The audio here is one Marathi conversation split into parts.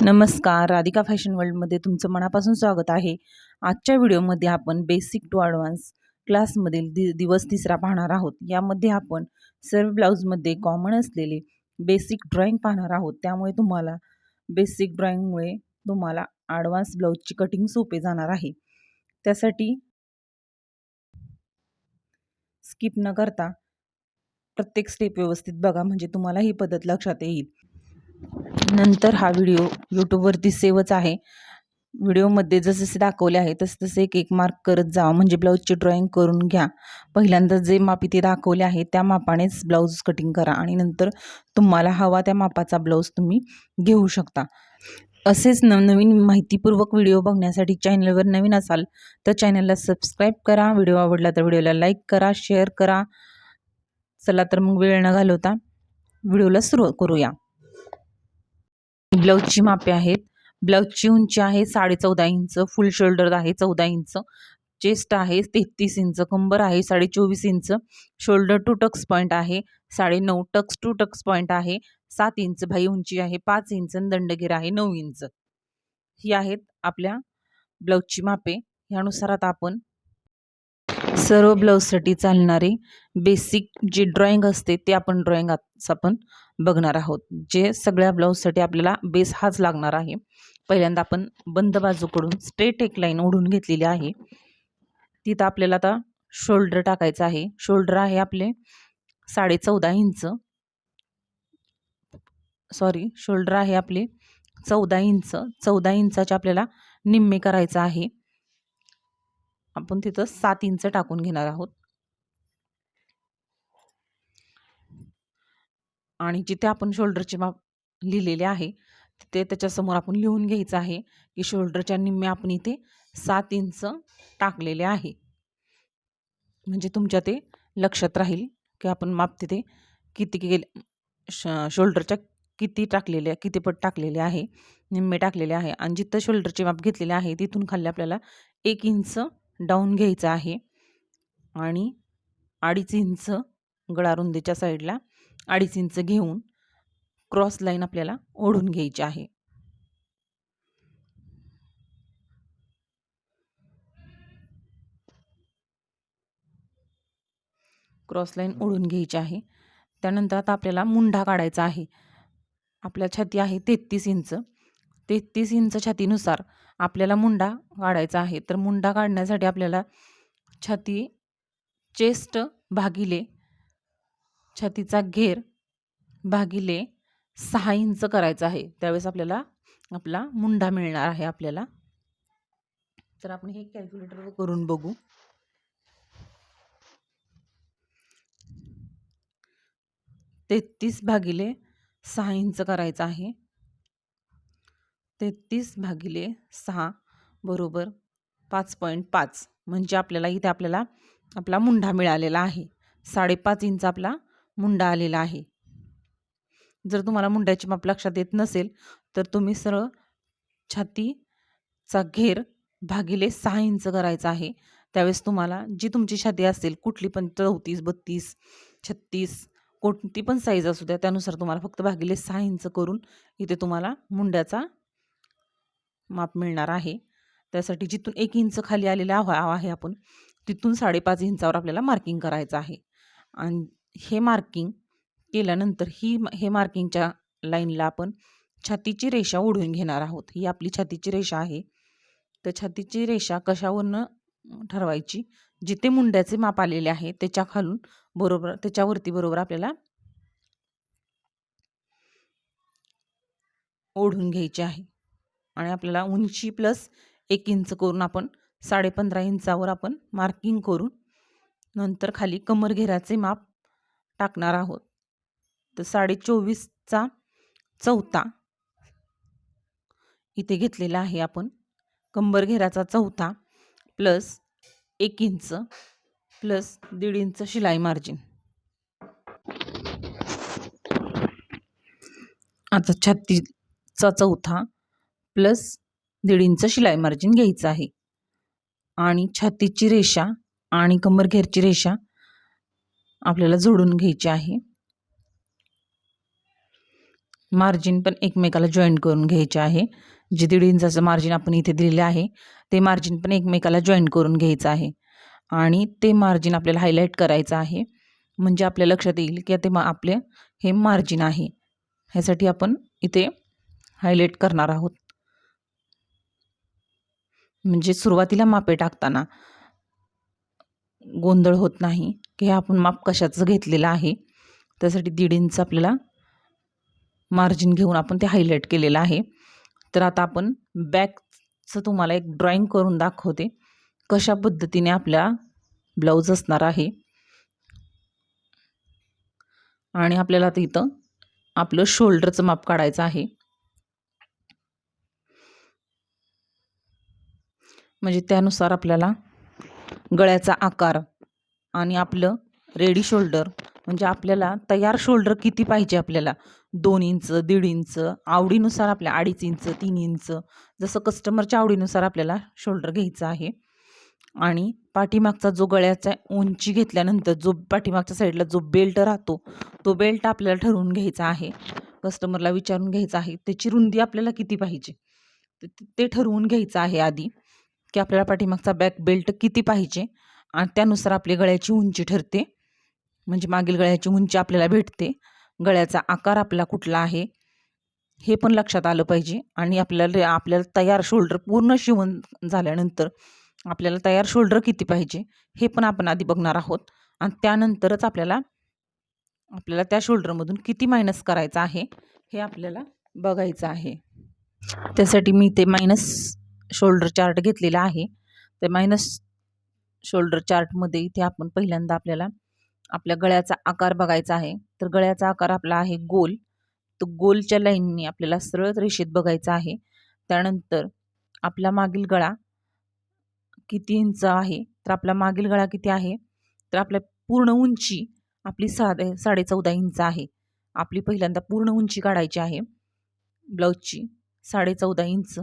नमस्कार, राधिका फॅशन वर्ल्डमध्ये तुमचं मनापासून स्वागत आहे. आजच्या व्हिडिओमध्ये आपण बेसिक टू ॲडव्हान्स क्लासमधील दिवस तिसरा पाहणार आहोत. यामध्ये आपण सर्व ब्लाऊजमध्ये कॉमन असलेले बेसिक ड्रॉइंग पाहणार आहोत. त्यामुळे तुम्हाला बेसिक ड्रॉइंगमुळे तुम्हाला ॲडव्हान्स ब्लाऊजची कटिंग सोपे जाणार आहे. त्यासाठी स्किप न करता प्रत्येक स्टेप व्यवस्थित बघा, म्हणजे तुम्हाला ही पद्धत लक्षात येईल. नंतर हा व्हिडिओ यूट्यूबवरती सेवच आहे. व्हिडिओमध्ये जसे दाखवले आहे तसे एक एक मार्क करत जा, म्हणजे ब्लाऊजची ड्रॉइंग करून घ्या. पहिल्यांदा जे माप इथे दाखवले आहे त्या मापानेच ब्लाऊज कटिंग करा आणि नंतर तुम्हाला हवा त्या मापाचा ब्लाऊज तुम्ही घेऊ शकता. असेच नवनवीन माहितीपूर्वक व्हिडिओ बघण्यासाठी चॅनलवर नवीन असाल तर चॅनलला सबस्क्राईब करा. व्हिडिओ आवडला तर व्हिडिओला लाईक करा, शेअर करा. चला तर मग वेळ न घालवता व्हिडिओला सुरू करूया. ब्लाऊजची मापे आहेत. ब्लाऊजची उंची आहे 14.5 इंच, फुल शोल्डर आहे 14 इंच, चेस्ट आहे 33 इंच, कंबर आहे 24.5 inch, shoulder to tucks point आहे 9.5, टक्स टू टक्स पॉईंट आहे 7 इंच, भाई उंची आहे 5 इंच, दंडगेर आहे 9 इंच. ही आहेत आपल्या ब्लाऊजची मापे. ह्यानुसार आता आपण सर्व ब्लाऊजसाठी चालणारे बेसिक जे ड्रॉइंग असते ते आपण ड्रॉइंग आपण बघणार आहोत. जे सगळ्या ब्लाऊजसाठी आपल्याला बेस हाच लागणार आहे. पहिल्यांदा आपण बंद बाजूकडून स्ट्रेट एक लाईन ओढून घेतलेली आहे. तिथं आपल्याला आता शोल्डर टाकायचं आहे. शोल्डर आहे आपले 14.5 इंच, शोल्डर आहे आपले 14 इंच. 14 इंचाचे आपल्याला निम्मे करायचं आहे. आपण तिथं 7 इंच टाकून घेणार आहोत आणि जिथे आपण शोल्डरचे माप लिहिलेले आहे तिथे त्याच्यासमोर आपण लिहून घ्यायचं आहे की शोल्डरच्या निम्मे आपण इथे 7 इंच टाकलेले आहे. म्हणजे तुमच्या ते लक्षात राहील की आपण माप तिथे किती गेले, शोल्डरच्या किती पट टाकलेले आहे, निम्मे टाकलेले आहे. आणि जिथं शोल्डरचे माप घेतलेले आहे तिथून खाली आपल्याला 1 इंच डाऊन घ्यायचं आहे आणि 2.5 इंच गळारुंदीच्या साईडला 2.5 इंच घेऊन क्रॉस लाईन आपल्याला ओढून घ्यायची आहे. क्रॉस लाईन ओढून घ्यायची आहे. त्यानंतर आता आपल्याला मुंढा काढायचा आहे. आपल्या छाती आहे 33 इंच. 33 इंच छातीनुसार आपल्याला मुंडा काढायचा आहे. तर मुंडा काढण्यासाठी आपल्याला छाती चेस्ट भागिले छातीचा घेर भागिले 6 इंच करायचा आहे. त्यावेळेस आपल्याला आपला मुंडा मिळणार आहे आपल्याला. तर आपण हे कॅल्क्युलेटरवर करून बघू. 33 भागिले 6 इंच करायचं आहे. 33 भागिले 6 बरोबर 5.5, म्हणजे आपल्याला इथे आपला मुंडा मिळालेला आहे. 5.5 इंच आपला मुंडा आलेला आहे. जर तुम्हाला मुंड्याची माप लक्षात येत नसेल तर तुम्ही सरळ छातीचा घेर भागिले 6 इंच करायचा आहे. त्यावेळेस तुम्हाला जी तुमची छाती असेल, कुठली पण 34, 32, 36 कोणती पण साईज असू द्या, त्यानुसार तुम्हाला फक्त भागिले 6 इंच करून इथे तुम्हाला मुंड्याचा माप मिळणार आहे. त्यासाठी जिथून 1 इंच खाली आलेला आहे आपण तिथून 5.5 इंचावर आपल्याला मार्किंग करायचं आहे. आणि हे मार्किंग केल्यानंतर हे मार्किंगच्या लाईनला आपण छातीची रेषा ओढून घेणार आहोत. ही आपली छातीची रेषा आहे. तर छातीची रेषा कशावरनं ठरवायची? जिथे मुंड्याचे माप आलेले आहे त्याच्या खालून त्याच्यावरती बरोबर आपल्याला ओढून घ्यायची आहे. आणि आपल्याला उंची प्लस 1 इंच करून आपण 15.5 इंचावर आपण मार्किंग करून नंतर खाली कमर घेराचे माप टाकणार आहोत. तर 24.5चा चौथा इथे घेतलेला आहे आपण. कंबर घेराचा चौथा प्लस 1 इंच प्लस 1.5 इंच शिलाई मार्जिन. आता छातीचा चौथा प्लस 1.5 इंच शिलाई मार्जिन घ्यायचं आहे. आणि छातीची रेषा आणि कंबर घेरची रेषा आपल्याला जोडून घ्यायची आहे. मार्जिन पण एकमेकाला जॉईंट करून घ्यायचे आहे. जे 1.5 इंचाचं मार्जिन आपण इथे दिलेलं आहे ते मार्जिन पण एकमेकाला जॉईंट करून घ्यायचं आहे आणि ते मार्जिन आपल्याला हायलाईट करायचं आहे. म्हणजे आपल्या लक्षात येईल की ते आपले हे मार्जिन आहे. ह्यासाठी आपण इथे हायलाईट करणार आहोत. म्हणजे सुरुवातीला मापे टाकताना गोंधळ होत नाही की हे आपण माप कशाचं घेतलेलं आहे. त्यासाठी 1.5 इंच आपल्याला मार्जिन घेऊन आपण ते हायलाईट केलेलं आहे. तर आता आपण बॅकचं तुम्हाला एक ड्रॉइंग करून दाखवते कशा पद्धतीने आपल्या ब्लाऊज असणार आहे. आणि आपल्याला आता इथं आपलं शोल्डरचं माप काढायचं आहे. म्हणजे त्यानुसार आपल्याला गळ्याचा आकार आणि आपलं रेडी शोल्डर म्हणजे आपल्याला तयार शोल्डर किती पाहिजे आपल्याला 2 इंच 1.5 इंच आवडीनुसार आपल्या 2.5 इंच 3 इंच जसं कस्टमरच्या आवडीनुसार आपल्याला शोल्डर घ्यायचं आहे. आणि पाठीमागचा जो गळ्याचा उंची घेतल्यानंतर जो पाठीमागच्या साईडला जो बेल्ट राहतो तो बेल्ट आपल्याला ठरवून घ्यायचा आहे. कस्टमरला विचारून घ्यायचं आहे त्याची रुंदी आपल्याला किती पाहिजे ते ठरवून घ्यायचं आहे आधी की आपल्याला पाठीमागचा बॅक बेल्ट किती पाहिजे आणि त्यानुसार आपली गळ्याची उंची ठरते. म्हणजे मागील गळ्याची उंची आपल्याला भेटते. गळ्याचा आकार आपला कुठला आहे हे पण लक्षात आलं पाहिजे. आणि आपल्याला तयार शोल्डर पूर्ण शिवून झाल्यानंतर आपल्याला तयार शोल्डर किती पाहिजे हे पण आपण आधी बघणार आहोत. आणि त्यानंतरच आपल्याला त्या शोल्डरमधून किती मायनस करायचं आहे हे आपल्याला बघायचं आहे. त्यासाठी मी ते मायनस शोल्डर चार्ट घेतलेला आहे. ते मायनस शोल्डर चार्टमध्ये इथे आपण पहिल्यांदा आपल्याला आपल्या गळ्याचा आकार बघायचा आहे. तर गळ्याचा आकार आपला आहे गोल. तो गोलच्या लाईनने आपल्याला सरळ रेषेत बघायचा आहे. त्यानंतर आपला मागील गळा किती इंच आहे तर आपला मागील गळा किती आहे तर आपल्या पूर्ण उंची आपली 14.5 इंच आहे. आपली पहिल्यांदा पूर्ण उंची काढायची आहे ब्लाऊजची 14.5 इंच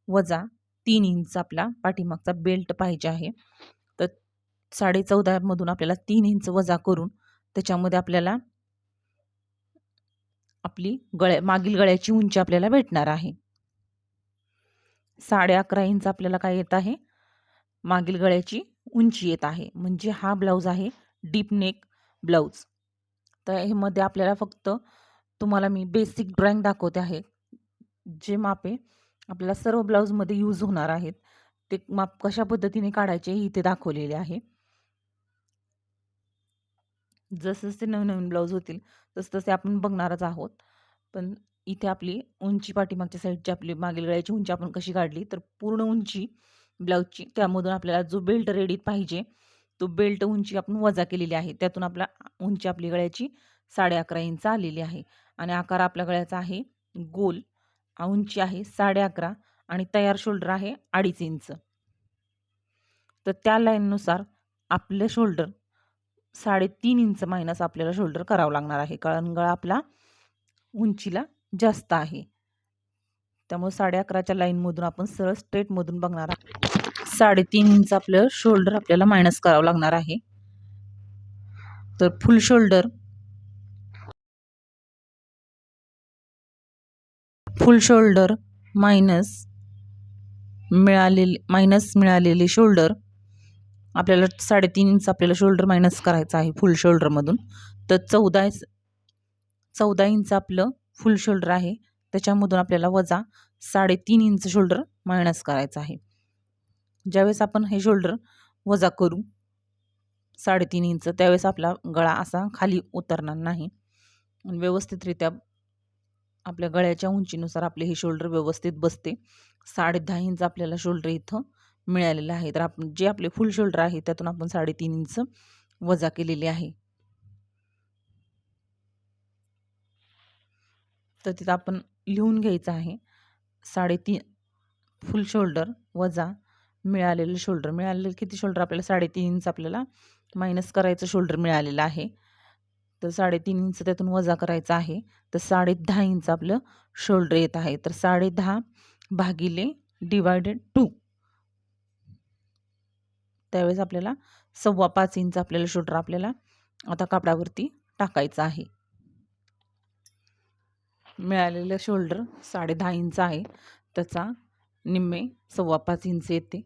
वजा 3 इंच आपला पाठीमागचा बेल्ट पाहिजे आहे. तर 14.5 मधून आपल्याला 3 इंच वजा करून त्याच्यामध्ये आपल्याला आपली मागील गळ्याची उंची आपल्याला भेटणार आहे. 11.5 इंच आपल्याला काय येत आहे मागील गळ्याची उंची येत आहे. म्हणजे हा ब्लाऊज आहे डीप नेक ब्लाऊज. तर हे मध्ये आपल्याला फक्त तुम्हाला मी बेसिक ड्रॉइंग दाखवते आहे. जे मापे आपल्याला सर्व ब्लाऊजमध्ये यूज होणार आहेत ते माप कशा पद्धतीने काढायचे हे इथे दाखवलेले आहे. जसजसे नवीन ब्लाऊज होतील तसतसे आपण बघणारच आहोत. पण इथे आपली उंची पाठीमागच्या साईडची आपली मागील गळ्याची उंची आपण कशी काढली तर पूर्ण उंची ब्लाऊजची त्यामधून आपल्याला जो बेल्ट रेडी पाहिजे तो बेल्ट उंची आपण वजा केलेली आहे. त्यातून आपला उंची आपली गळ्याची 11.5 इंच आलेली आहे. आणि आकार आपल्या गळ्याचा आहे गोल. उंची आहे 11.5 आणि तयार शोल्डर आहे 2.5 इंच. तर त्या लाईननुसार आपले शोल्डर 3.5 इंच मायनस आपल्याला शोल्डर करावं लागणार आहे. कारण गळा आपला उंचीला जास्त आहे. त्यामुळे 11.5च्या लाईनमधून आपण सरळ स्ट्रेटमधून बघणार आहोत. 3.5 इंच आपलं शोल्डर आपल्याला मायनस करावं लागणार आहे. तर फुल शोल्डर मायनस मिळालेले शोल्डर आपल्याला 3.5 इंच आपल्याला शोल्डर मायनस करायचं आहे फुल शोल्डरमधून. तर 14 इंच आपलं फुल शोल्डर आहे त्याच्यामधून आपल्याला वजा 3.5 इंच शोल्डर मायनस करायचं आहे. ज्यावेळेस आपण हे शोल्डर वजा करू 3.5 इंच त्यावेळेस आपला गळा असा खाली उतरणार नाही. व्यवस्थितरित्या आपल्या गळ्याच्या उंचीनुसार आपले हे शोल्डर व्यवस्थित बसते. 10.5 इंच आपल्याला शोल्डर इथं मिळालेलं आहे. तर आपण जे आपले फुल शोल्डर आहे त्यातून आपण 3.5 इंच वजा केलेले आहे. तर तिथं आपण लिहून घ्यायचं आहे 3.5 फुल शोल्डर वजा मिळालेलं किती शोल्डर आपल्याला 3.5 इंच आपल्याला मायनस करायचं शोल्डर मिळालेलं आहे. तर 3.5 इंच त्यातून वजा करायचं आहे. तर 10.5 इंच आपलं शोल्डर येत आहे. तर 10.5 भागिले डिवायडेड 2 त्यावेळेस आपल्याला 5.25 इंच आपल्याला शोल्डर आपल्याला आता कापडावरती टाकायचं आहे. मिळालेलं शोल्डर 10.5 इंच आहे, त्याचा निम्मे 5.25 इंच येते.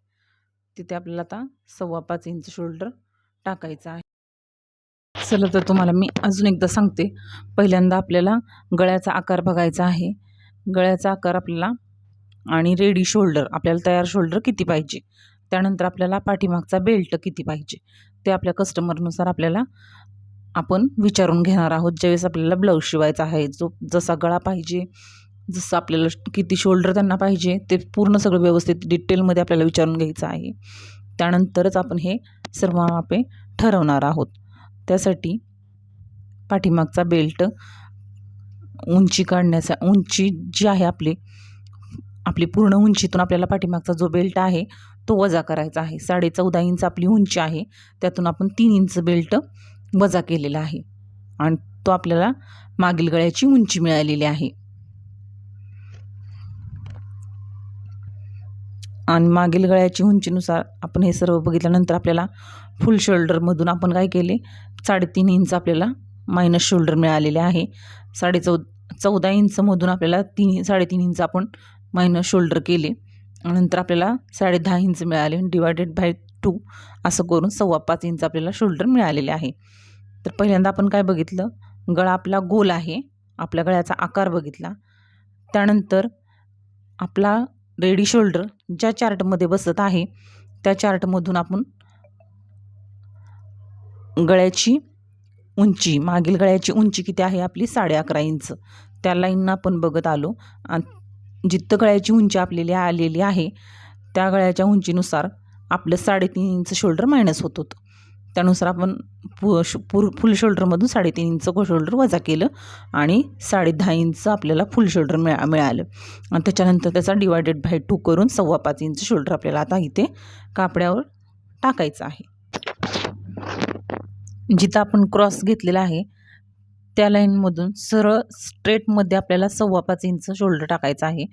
तिथे आपल्याला आता 5.25 इंच शोल्डर टाकायचा आहे. चला तर तुम्हाला मी अजून एकदा सांगते. पहिल्यांदा आपल्याला गळ्याचा आकार बघायचा आहे. गळ्याचा आकार आपल्याला आणि रेडी शोल्डर, आपल्याला तयार शोल्डर किती पाहिजे, त्यानंतर आपल्याला पाठीमागचा बेल्ट किती पाहिजे, ते आपल्या कस्टमरनुसार आपल्याला आपण विचारून घेणार आहोत. ज्यावेळेस आपल्याला ब्लाऊज शिवायचा आहे, जसा गळा पाहिजे, जसं आपल्याला किती शोल्डर त्यांना पाहिजे, ते पूर्ण सगळं व्यवस्थित डिटेलमध्ये आपल्याला विचारून घ्यायचं आहे. त्यानंतरच आपण हे सर्व मापे ठरवणार आहोत. त्यासाठी पाठीमागचा बेल्ट, उंची जी आहे आपली पूर्ण उंचीतून आपल्याला पाठीमागचा जो बेल्ट आहे तो वजा करायचा आहे. 14.5 इंच आपली उंची आहे, त्यातून आपण 3 इंच बेल्ट वजा केलेला आहे आणि तो आपल्याला मागील गळ्याची उंची मिळालेली आहे. आणि मागील गळ्याची उंचीनुसार आपण हे सर्व बघितल्यानंतर आपल्याला फुल शोल्डरमधून आपण काय केले, 3.5 इंच आपल्याला मायनस शोल्डर मिळालेले आहे. 14.5 इंचमधून आपल्याला 3.5 इंच आपण मायनस शोल्डर केले. नंतर आपल्याला 10.5 इंच मिळाले, डिवायडेड बाय 2 असं करून 5.25 इंच आपल्याला शोल्डर मिळालेले आहे. तर पहिल्यांदा आपण काय बघितलं, गळा आपला गोल आहे, आपल्या गळ्याचा आकार बघितला. त्यानंतर आपला रेडी शोल्डर ज्या चार्टमध्ये बसत आहे त्या चार्टमधून आपण गळ्याची उंची, मागील गळ्याची उंची किती आहे आपली 11.5 इंच, त्या लाईननं आपण बघत आलो. आणि जिथं गळ्याची उंची आपल्याला आलेली आहे त्या गळ्याच्या उंचीनुसार आपलं 3.5 इंच शोल्डर मायनस होत होतं. त्यानुसार आपण फुल शोल्डरमधून 3.5 इंच शोल्डर वजा केलं आणि 10.5 इंच आपल्याला फुल शोल्डर मिळालं. आणि त्याच्यानंतर त्याचा डिवायडेड बाय 2 करून 5.25 इंच शोल्डर आपल्याला आता इथे कापड्यावर टाकायचं आहे. जिथं आपण क्रॉस घेतलेला आहे त्या लाईनमधून सरळ स्ट्रेटमध्ये आपल्याला 5.25 इंच शोल्डर टाकायचं आहे.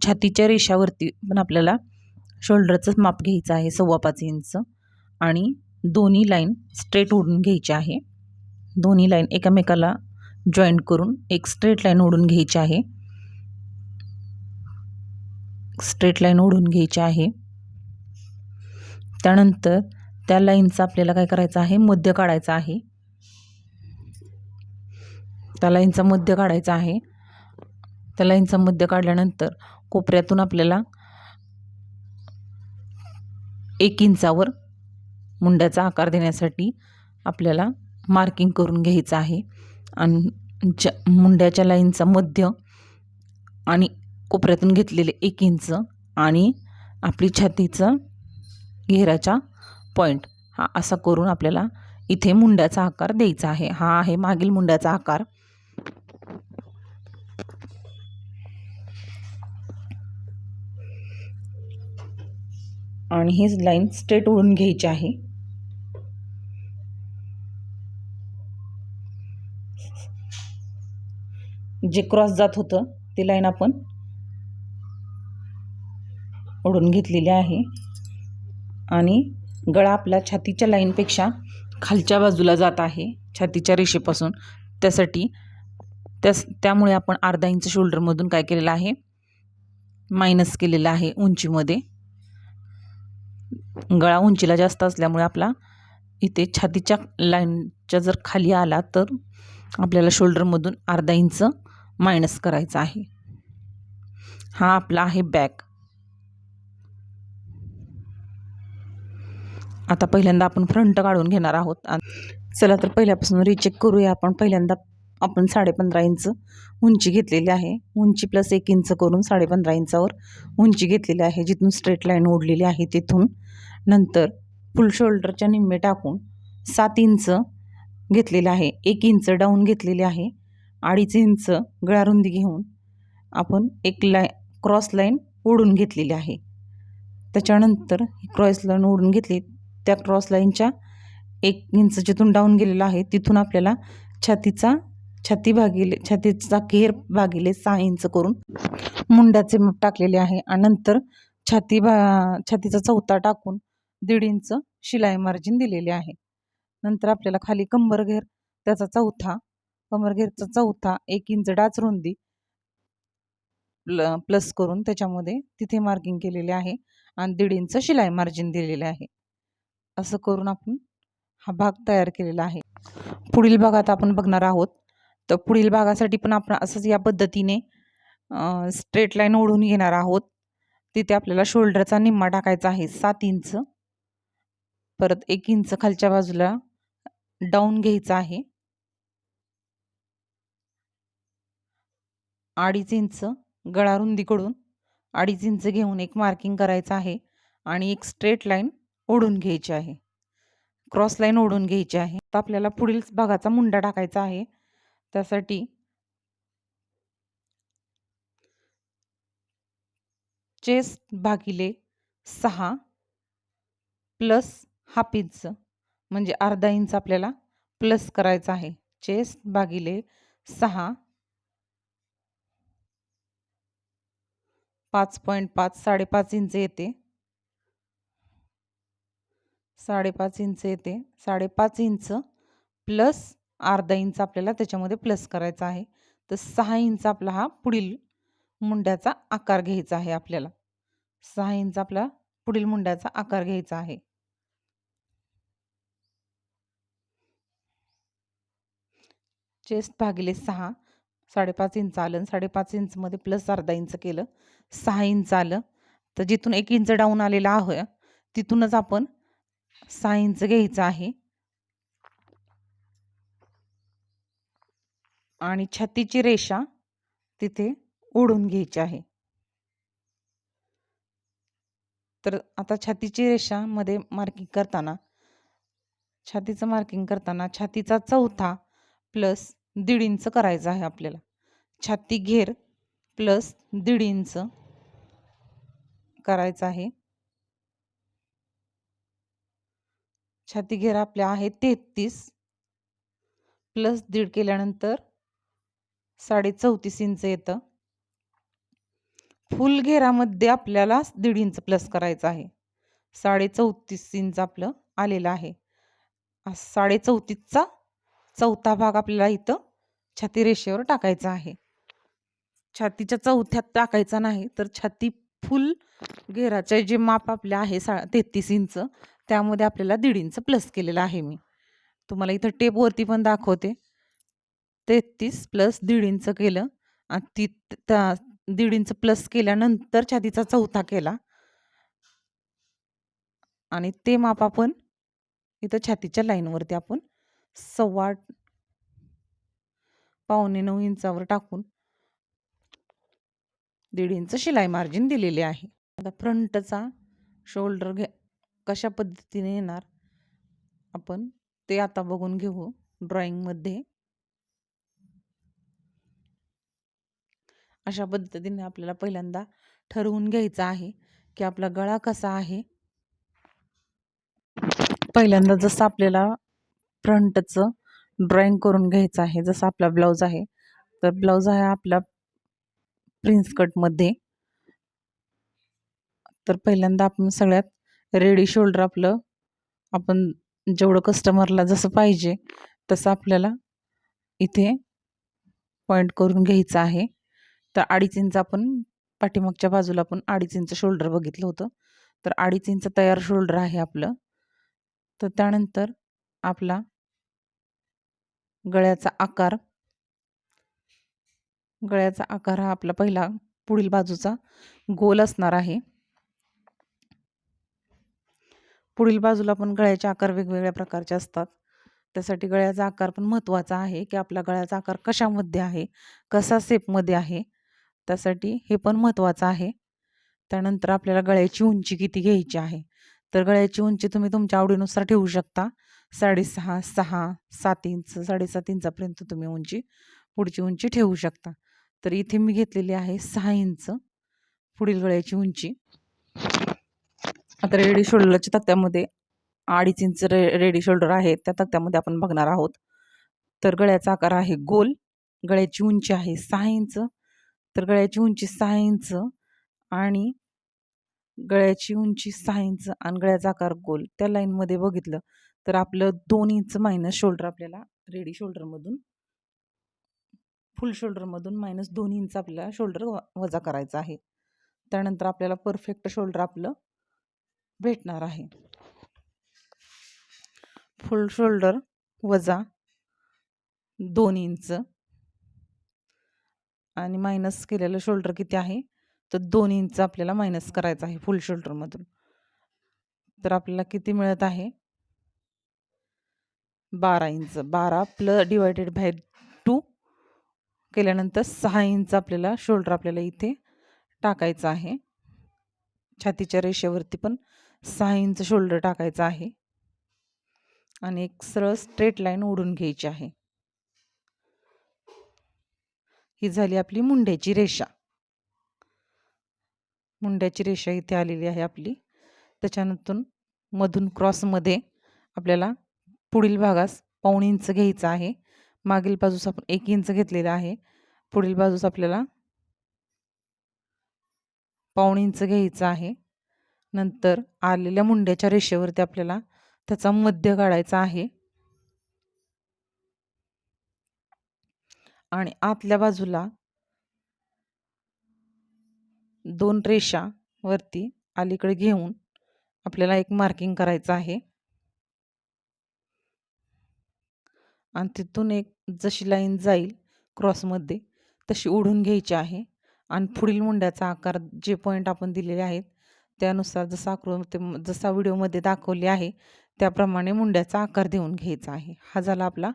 छातीच्या रेषावरती पण आपल्याला शोल्डरचं माप घ्यायचं आहे 5.25 इंच आणि दोन्ही लाईन स्ट्रेट ओढून घ्यायची आहे. दोन्ही लाईन एकमेकाला जॉईंट करून एक स्ट्रेट लाईन ओढून घ्यायची आहे. स्ट्रेट लाईन ओढून घ्यायची आहे. त्यानंतर त्या लाईनचा आपल्याला काय करायचं आहे, मध्य काढायचा आहे. त्या लाईनचा मध्य काढायचा आहे. त्या लाईनचा मध्य काढल्यानंतर कोपऱ्यातून आपल्याला 1 इंचावर मुंड्याचा आकार देण्यासाठी आपल्याला मार्किंग करून घ्यायचं आहे. आणि मुंड्याच्या लाईनचा मध्य आणि कोपऱ्यातून घेतलेले 1 इंच आणि आपली छातीचा घेराचा पॉईंट हा असा करून आपल्याला इथे मुंड्याचा आकार द्यायचा आहे. हा आहे मागील मुंड्याचा आकार. आणि ही लाईन स्ट्रेट ओढून घ्यायची आहे. जे क्रॉस जात होतं ती लाईन आपण ओढून घेतलेली आहे. आणि गळा आपला छातीच्या लाईनपेक्षा खालच्या बाजूला जात आहे छातीच्या रेषेपासून. त्यामुळे आपण 1/2 इंच शोल्डरमधून काय केलेलं आहे, मायनस केलेलं आहे उंचीमध्ये. गळा उंचीला जास्त असल्यामुळे आपला इथे छातीच्या लाईनच्या जर खाली आला तर आपल्याला शोल्डरमधून 1/2 इंच मायनस करायचा आहे. हा आपला आहे बॅक. आता पहिल्यांदा आपण फ्रंट काढून घेणार आहोत. चला तर पहिल्यापासून रिचेक करूया. आपण पहिल्यांदा 15.5 इंच उंची घेतलेली आहे. उंची प्लस 1 इंच करून 15.5 इंचावर उंची घेतलेली आहे, जिथून स्ट्रेट लाईन ओढलेली आहे तिथून. नंतर फुल शोल्डरच्या निम्मे टाकून 7 इंच घेतलेले आहे. 1 इंच डाऊन घेतलेली आहे. 2.5 इंच गळारुंदी घेऊन आपण एक क्रॉस लाईन ओढून घेतलेली आहे. त्याच्यानंतर क्रॉस लाईन ओढून घेतली, त्या क्रॉस लाईनच्या 1 इंच जिथून डाऊन गेलेला आहे तिथून आपल्याला छातीचा घेर भागिले 6 इंच करून मुंड्याचे माप टाकलेले आहे. आणि नंतर छातीचा चौथा टाकून 1.5 इंच शिलाई मार्जिन दिलेले आहे. नंतर आपल्याला खाली कंबरघेरचा चौथा 1 इंच डाच रुंदी प्लस करून त्याच्यामध्ये तिथे मार्किंग केलेले आहे आणि 1.5 इंच शिलाई मार्जिन दिलेले आहे. असं करून आपण हा भाग तयार केलेला आहे. पुढील भागात आपण बघणार आहोत. तर पुढील भागासाठी पण आपण असंच या पद्धतीने स्ट्रेट लाईन ओढून घेणार आहोत. तिथे आपल्याला शोल्डरचा निम्मा टाकायचा आहे 7 इंच. परत 1 इंच खालच्या बाजूला डाऊन घ्यायचा आहे. 2.5 इंच गळा रुंदीकडून 2.5 इंच घेऊन एक मार्किंग करायचं आहे आणि एक स्ट्रेट लाईन ओढून घ्यायची आहे. क्रॉस लाईन ओढून घ्यायची आहे. तर आपल्याला पुढील भागाचा मुंडा टाकायचा आहे. त्यासाठी चेस्ट भागिले 6 प्लस हाफ इंच म्हणजे अर्धा इंच आपल्याला प्लस करायचा आहे. चेस्ट भागिले 6 5.5 5.5 इंच येते. 5.5 इंच येते. 5.5 इंच प्लस अर्धा इंच आपल्याला त्याच्यामध्ये प्लस करायचा आहे. तर 6 इंच आपला हा पुढील मुंड्याचा आकार घ्यायचा आहे आपल्याला. 6 इंच आपला पुढील मुंड्याचा आकार घ्यायचा आहे. चेस्ट भागिले 6 5.5 इंच आलं. 5.5 इंचमध्ये प्लस अर्धा इंच केलं 6 इंच आलं. तर जिथून 1 इंच डाऊन आलेला आहे तिथूनच आपण 6 इंच घ्यायचं आहे आणि छातीची रेषा तिथे ओढून घ्यायची आहे. तर आता छातीची रेषामध्ये मार्किंग करताना छातीचा चौथा प्लस 1.5 इंच करायचा आहे आपल्याला. छाती घेर प्लस 1.5 इंच करायचा आहे. छाती घेर आपल्या आहे 33 प्लस 1.5 केल्यानंतर 34.5 इंच येतं. फुल घेरामध्ये आपल्याला 1.5 इंच प्लस करायचं आहे. 34.5 इंच आपलं आलेलं आहे. 34.5चा चौथा भाग आपल्याला इथं छाती रेषेवर टाकायचा आहे. छातीच्या चौथ्यात टाकायचा नाही तर छाती फुल घेराचे जे माप आपले आहे 33 इंच त्यामध्ये आपल्याला 1.5 इंच प्लस केलेलं आहे. मी तुम्हाला इथं टेपवरती पण दाखवते. 33 प्लस 1.5 इंच केलं आणि 1.5 इंच प्लस केल्यानंतर छातीचा चौथा केला आणि ते माप आपण इथं छातीच्या लाईनवरती आपण 8.25 इंचावर टाकून 1.5 इंच शिलाई मार्जिन दिलेले आहे. आता फ्रंटचा शोल्डर कशा पद्धतीने येणार आपण ते आता बघून घेऊ ड्रॉइंगमध्ये. अशा पद्धतीने आपल्याला पहिल्यांदा ठरवून घ्यायचं आहे की आपला गळा कसा आहे. पहिल्यांदा जसं आपल्याला फ्रंटचं ड्रॉइंग करून घ्यायचं आहे. जसं आपला ब्लाऊज आहे तर ब्लाऊज आहे आपला प्रिन्स कटमध्ये. तर पहिल्यांदा आपण सगळ्यात रेडी शोल्डर आपलं आपण जेवढं कस्टमरला जसं पाहिजे तसं आपल्याला इथे पॉईंट करून घ्यायचं आहे. तर 2.5 इंच आपण पाठीमागच्या बाजूला आपण 2.5 इंच शोल्डर बघितलं होतं. तर 2.5 इंच तयार शोल्डर आहे आपलं. तर त्यानंतर आपला गळ्याचा आकार हा आपला पहिला पुढील बाजूचा गोल असणार आहे. पुढील बाजूला पण गळ्याचे आकार वेगवेगळ्या प्रकारचे असतात. त्यासाठी गळ्याचा आकार पण महत्त्वाचा आहे की आपला गळ्याचा आकार कशामध्ये आहे, कसा शेपमध्ये आहे, त्यासाठी हे पण महत्त्वाचं आहे. त्यानंतर आपल्याला गळ्याची उंची किती घ्यायची आहे. तर गळ्याची उंची तुम्ही तुमच्या आवडीनुसार ठेवू शकता. 6.5, 6, 7 इंच, 7.5 इंचापर्यंत तुम्ही पुढची उंची ठेवू शकता. तर इथे मी घेतलेली आहे 6 इंच पुढील गळ्याची उंची. आता रेडी शोल्डरच्या तक्त्यामध्ये 2.5 इंच रेडी शोल्डर आहे त्या तक्त्यामध्ये आपण बघणार आहोत. तर गळ्याचा आकार आहे गोल. गळ्याची उंची आहे 6 इंच. तर गळ्याची उंची 6 इंच आणि गळ्याची उंची 6 इंच आणि गळ्याचा आकार गोल त्या लाईनमध्ये बघितलं तर आपलं 2 इंच मायनस शोल्डर आपल्याला रेडी शोल्डरमधून फुल शोल्डरमधून -2 इंच आपल्याला शोल्डर वजा करायचा आहे. त्यानंतर आपल्याला परफेक्ट शोल्डर आपलं भेटणार आहे. फुल शोल्डर वजा 2 इंच आणि मायनस केलेलं शोल्डर किती आहे तर 2 इंच आपल्याला मायनस करायचं आहे फुल शोल्डरमधून. तर आपल्याला किती मिळत आहे 12 इंच. 12 प्लस डिवायडेड बाय 2 केल्यानंतर 6 इंच आपल्याला शोल्डर आपल्याला इथे टाकायचं आहे. छातीच्या रेषेवरती पण 6 इंच शोल्डर टाकायचं आहे आणि एक सरळ स्ट्रेट लाईन ओढून घ्यायची आहे. ही झाली आपली मुंड्याची रेषा. मुंड्याची रेषा इथे आलेली आहे आपली. त्याच्यानंतर मधून क्रॉसमध्ये आपल्याला पुढील भागास पाऊण इंच घ्यायचं आहे. मागील बाजूस आपण 1 इंच घेतलेला आहे. पुढील बाजूस आपल्याला पाऊण इंच घ्यायचं आहे. नंतर आलेल्या मुंड्याच्या रेषेवरती आपल्याला त्याचा मध्य काढायचा आहे आणि आतल्या बाजूला 2 रेषा वरती अलीकडे घेऊन आपल्याला एक मार्किंग करायचं आहे आणि तिथून एक जशी लाईन जाईल क्रॉसमध्ये तशी ओढून घ्यायची आहे आणि पुढील मुंड्याचा आकार जे पॉईंट आपण दिलेले आहेत त्यानुसार जसा व्हिडिओमध्ये दाखवले आहे त्याप्रमाणे मुंड्याचा आकार देऊन घ्यायचा आहे. हा झाला आपला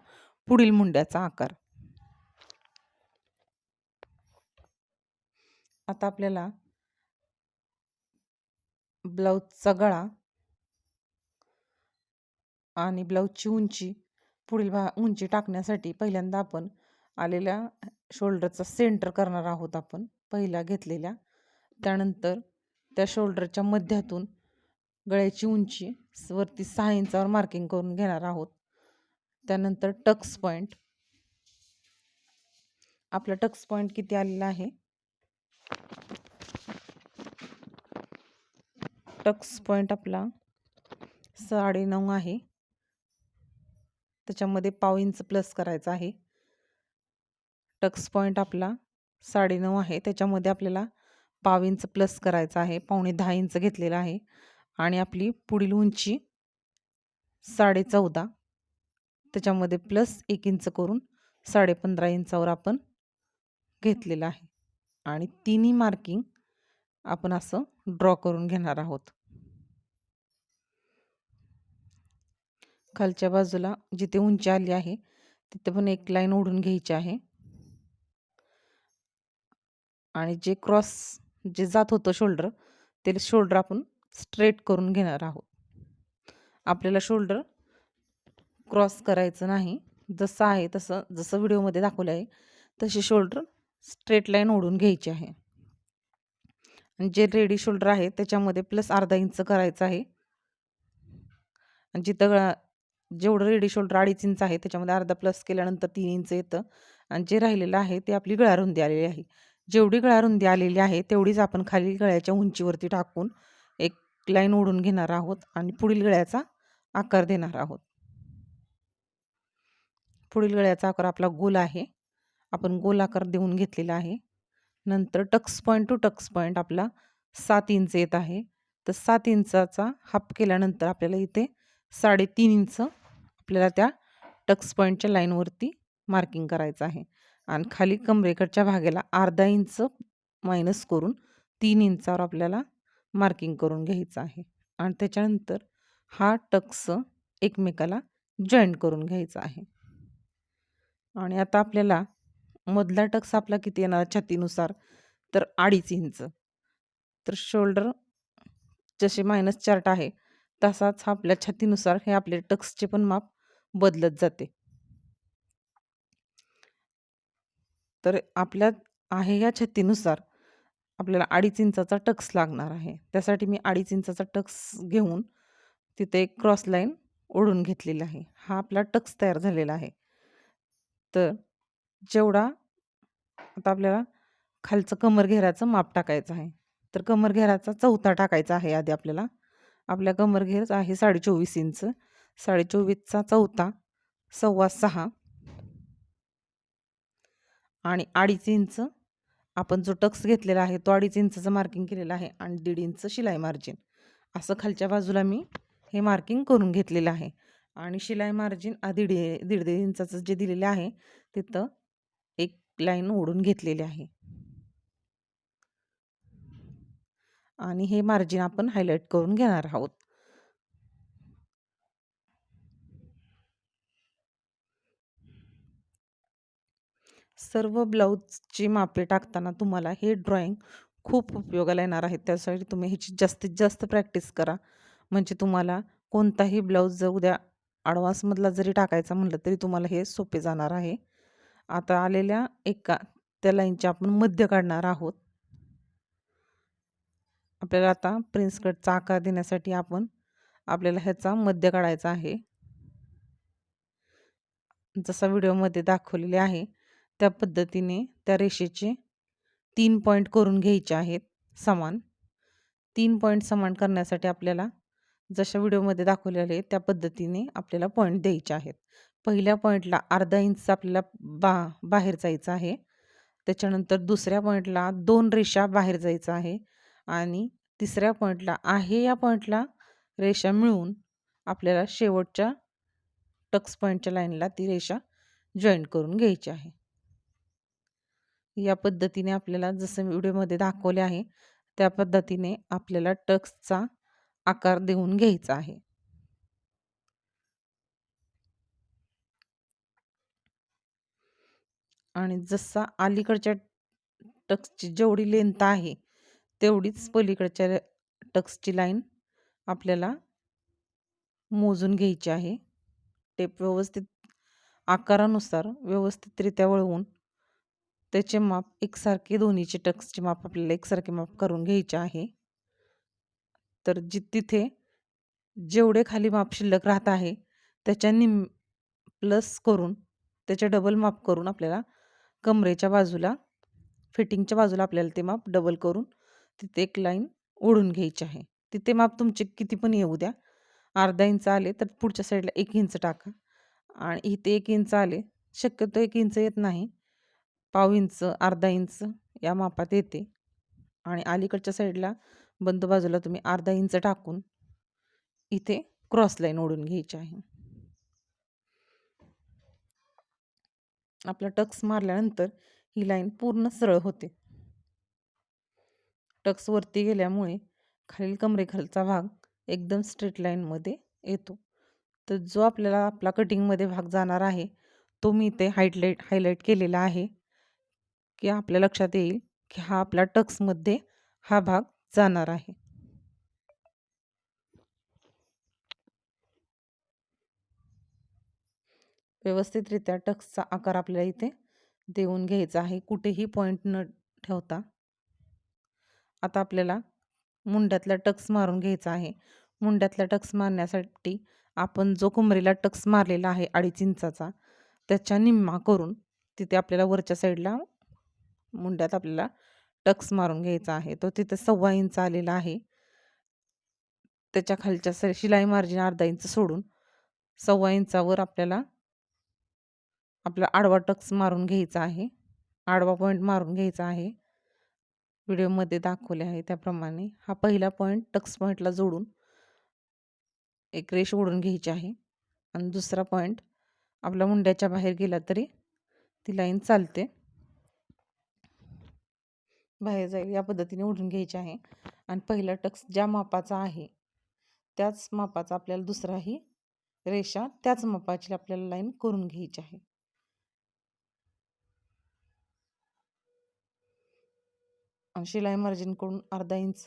पुढील मुंड्याचा आकार. आता आपल्याला ब्लाऊजचा गळा आणि ब्लाऊजची उंची पुढील उंची टाकण्यासाठी पहिल्यांदा आपण आलेल्या शोल्डरचा सेंटर करणार आहोत आपण पहिला घेतलेल्या. त्यानंतर त्या शोल्डरच्या मध्यातून गळ्याची उंची वरती 6 इंचावर मार्किंग करून घेणार आहोत. त्यानंतर टक्स पॉईंट, आपला टक्स पॉईंट किती आलेला आहे टक्स पॉईंट आपला 9.5 आहे. त्याच्यामध्ये पाव इंच प्लस करायचा आहे. टक्स पॉईंट आपला 9.5 आहे. त्याच्यामध्ये आपल्याला पाव इंच प्लस करायचा आहे. 9.25 इंच घेतलेला आहे आणि आपली पुढील उंची 14.5 त्याच्यामध्ये प्लस 1 इंच करून 15.5 इंचावर आपण घेतलेलं आहे आणि तिन्ही मार्किंग आपण असं ड्रॉ करून घेणार आहोत. खालच्या बाजूला जिथे उंची आली आहे तिथे पण एक लाईन ओढून घ्यायची आहे आणि जे क्रॉस जे जात होतं शोल्डर ते शोल्डर आपण स्ट्रेट करून घेणार आहोत. आपल्याला शोल्डर क्रॉस करायचं नाही, जसं आहे तसं, जसं व्हिडिओमध्ये दाखवलं आहे तशी शोल्डर स्ट्रेट लाईन ओढून घ्यायची आहे आणि जे रेडी शोल्डर आहे त्याच्यामध्ये प्लस अर्धा इंच करायचं आहे आणि जिथं जेवढं रेडी शोल्डर 2.5 इंच आहे त्याच्यामध्ये अर्धा प्लस केल्यानंतर 3 इंच येतं आणि जे राहिलेलं आहे ते आपली गळारुंदी आलेली आहे. जेवढी गळारुंदी आलेली आहे तेवढीच आपण खाली गळ्याच्या उंचीवरती टाकून एक लाईन ओढून घेणार आहोत आणि पुढील गळ्याचा आकार देणार आहोत. पुढील गळ्याचा आकार आपला गोल आहे. आपण गोल आकार देऊन घेतलेला आहे. नंतर tucks point to tucks point आपला 7 इंच येत आहे. तर 7 इंचाचा हाफ केल्यानंतर आपल्याला इथे 3.5 इंच आपल्याला त्या टक्स पॉईंटच्या लाईनवरती मार्किंग करायचं आहे आणि खाली कमरेकडच्या भागाला अर्धा इंच मायनस करून 3 इंचावर आपल्याला मार्किंग करून घ्यायचं आहे आणि त्याच्यानंतर हा टक्स एकमेकाला जॉईंट करून घ्यायचा आहे. आणि आता आपल्याला मधला टक्स आपला किती येणार छातीनुसार तर 2.5 इंच. तर शोल्डर जसे -4 आहे तसाच आपल्या छातीनुसार हे आपले टक्सचे पण माप बदलत जाते. तर आपल्या आहे या छातीनुसार आपल्याला 2.5 इंचाचा टक्स लागणार आहे. त्यासाठी मी 2.5 इंचाचा टक्स घेऊन तिथे एक क्रॉस लाईन ओढून घेतलेली आहे. हा आपला टक्स तयार झालेला आहे. तर जेवढा आता आपल्याला खालचं कमरघेराचं माप टाकायचं आहे. तर कमरघेराचा चौथा टाकायचा आहे आधी आपल्याला. आपल्या कमरघेर आहे 24.5 इंच. 24.5चा चौथा 6.25 आणि 2.5 इंच आपण जो टक्स घेतलेला आहे तो 2.5 इंचचं मार्किंग केलेलं आहे आणि 1.5 इंच शिलाई मार्जिन असं खालच्या बाजूला मी हे मार्किंग करून घेतलेलं आहे. आणि शिलाई मार्जिन 1.5 इंचाचं जे दिलेलं आहे तिथं एक लाईन ओढून घेतलेली आहे आणि हे मार्जिन आपण हायलाइट करून घेणार आहोत. सर्व ब्लाऊजची मापे टाकताना तुम्हाला हे ड्रॉइंग खूप उपयोगाला येणार आहे. त्यासाठी तुम्ही ह्याची जास्तीत जास्त प्रॅक्टिस करा. म्हणजे तुम्हाला कोणताही ब्लाऊज जर उद्या ॲडव्हान्समधला जरी टाकायचा म्हटलं तरी तुम्हाला हे सोपे जाणार आहे. आता आलेल्या त्या लाईनचे आपण मध्य काढणार आहोत. आपल्याला आता प्रिन्स कटचा आकार देण्यासाठी आपल्याला ह्याचा मध्य काढायचा आहे. जसा व्हिडिओमध्ये दाखवलेले आहे त्या पद्धतीने त्या रेषेचे 3 पॉईंट करून घ्यायचे आहेत समान. 3 पॉईंट समान करण्यासाठी आपल्याला जशा व्हिडिओमध्ये दाखवलेले आहे त्या पद्धतीने आपल्याला पॉईंट द्यायचे आहेत. पहिल्या पॉईंटला अर्धा इंच आपल्याला बाहेर जायचं आहे. त्याच्यानंतर दुसऱ्या पॉईंटला 2 रेषा बाहेर जायचं आहे आणि तिसऱ्या पॉईंटला आहे या पॉईंटला रेषा मिळून आपल्याला शेवटच्या टक्स पॉईंटच्या लाईनला ती रेषा जॉईंट करून घ्यायची आहे. या पद्धतीने आपल्याला जसं व्हिडिओमध्ये दाखवले आहे त्या पद्धतीने आपल्याला टक्सचा आकार देऊन घ्यायचा आहे. आणि जसा अलीकडच्या टक्सची जेवढी लेंथ आहे तेवढीच पलीकडच्या टक्सची लाईन आपल्याला मोजून घ्यायची आहे. टेप व्यवस्थित आकारानुसार व्यवस्थितरित्या वळवून त्याचे माप एकसारखे दोन्हीचे टक्सचे माप आपल्याला एकसारखे माप करून घ्यायचे आहे. तर तिथे जेवढे खाली माप शिल्लक राहत आहे त्याच्या प्लस करून त्याच्या डबल माप करून आपल्याला कमरेच्या बाजूला फिटिंगच्या बाजूला आपल्याला ते माप डबल करून तिथे एक लाईन ओढून घ्यायची आहे. तिथे माप तुमचे किती पण येऊ द्या. अर्धा इंच आले तर पुढच्या साईडला 1 इंच टाका आणि इथे 1 इंच आले, शक्यतो 1 इंच येत नाही, पाव इंच अर्धा इंच या मापात येते आणि अलीकडच्या साईडला बंद बाजूला तुम्ही अर्धा इंच टाकून इथे क्रॉस लाईन ओढून घ्यायची आहे. आपला टक्स मारल्यानंतर ही लाईन पूर्ण सरळ होते. टक्स वरती गेल्यामुळे खालील कमरेखालचा भाग एकदम स्ट्रेट लाईनमध्ये येतो. तर जो आपला कटिंगमध्ये भाग जाणार आहे तो मी इथे हायलाईट केलेला आहे की आपल्या लक्षात येईल की हा आपला टक्समध्ये हा भाग जाणार आहे. व्यवस्थितरित्या टक्सचा आकार आपल्याला इथे देऊन घ्यायचा आहे, कुठेही पॉईंट न ठेवता. आता आपल्याला मुंड्यातला टक्स मारून घ्यायचा आहे. मुंड्यातला टक्स मारण्यासाठी आपण जो कमरेला टक्स मारलेला आहे 2.5 इंचाचा त्याच्या निम्मा करून तिथे आपल्याला वरच्या साईडला मुंड्यात आपल्याला टक्स मारून घ्यायचा आहे. तो तिथे 1.25 इंच आलेला आहे. त्याच्या खालच्या शिलाई मार्जिन अर्धा इंच सोडून 1.25 इंचावर आपल्याला आपला आडवा टक्स मारून घ्यायचा आहे. आडवा पॉईंट मारून घ्यायचा आहे. व्हिडिओमध्ये दाखवले आहे त्याप्रमाणे हा पहिला पॉईंट टक्स पॉईंटला जोडून एक रेष ओढून घ्यायची आहे आणि दुसरा पॉईंट आपला मुंड्याच्या बाहेर गेला तरी ती लाईन चालते, बाहेर जाईल या पद्धतीने ओढून घ्यायची आहे. आणि पहिला टक्स ज्या मापाचा आहे त्याच मापाचा आपल्याला दुसराही रेषा त्याच मापाची आपल्याला लाईन करून घ्यायची आहे. आणि शिलाई मार्जिन करून अर्धा इंच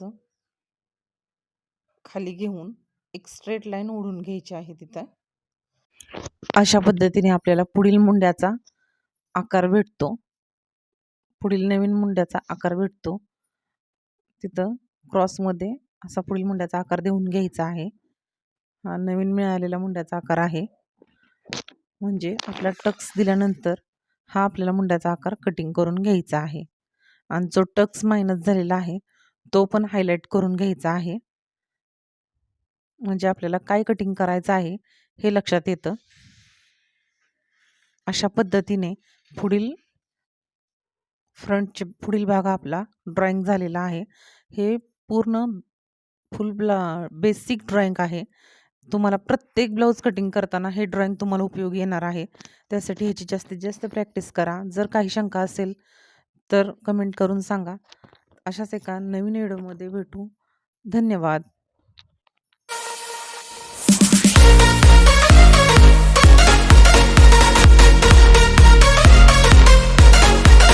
खाली घेऊन एक स्ट्रेट लाईन ओढून घ्यायची आहे तिथं. अशा पद्धतीने आपल्याला पुढील मुंड्याचा आकार भेटतो. पुढील नवीन मुंड्याचा आकार भेटतो. तिथं क्रॉसमध्ये असा पुढील मुंड्याचा आकार देऊन घ्यायचा आहे. हा नवीन मिळालेला मुंड्याचा आकार आहे. म्हणजे आपला टक्स दिल्यानंतर हा आपल्याला मुंड्याचा आकार कटिंग करून घ्यायचा आहे. आणि जो टक्स मायनस झालेला आहे तो पण हायलाइट करून घ्यायचा आहे. म्हणजे आपल्याला काय कटिंग करायचं आहे हे लक्षात येतं. अशा पद्धतीने पुढील फ्रंटचे पुढील भाग आपला ड्रॉइंग झालेला आहे. हे पूर्ण फुल बेसिक ड्रॉइंग आहे. तुम्हाला प्रत्येक ब्लाऊज कटिंग करताना हे ड्रॉइंग तुम्हाला उपयोगी येणार आहे. त्यासाठी ह्याची जास्तीत जास्त प्रॅक्टिस करा. जर काही शंका असेल तर कमेंट करून सांगा. अशाच एका नवीन व्हिडिओमध्ये भेटू. धन्यवाद.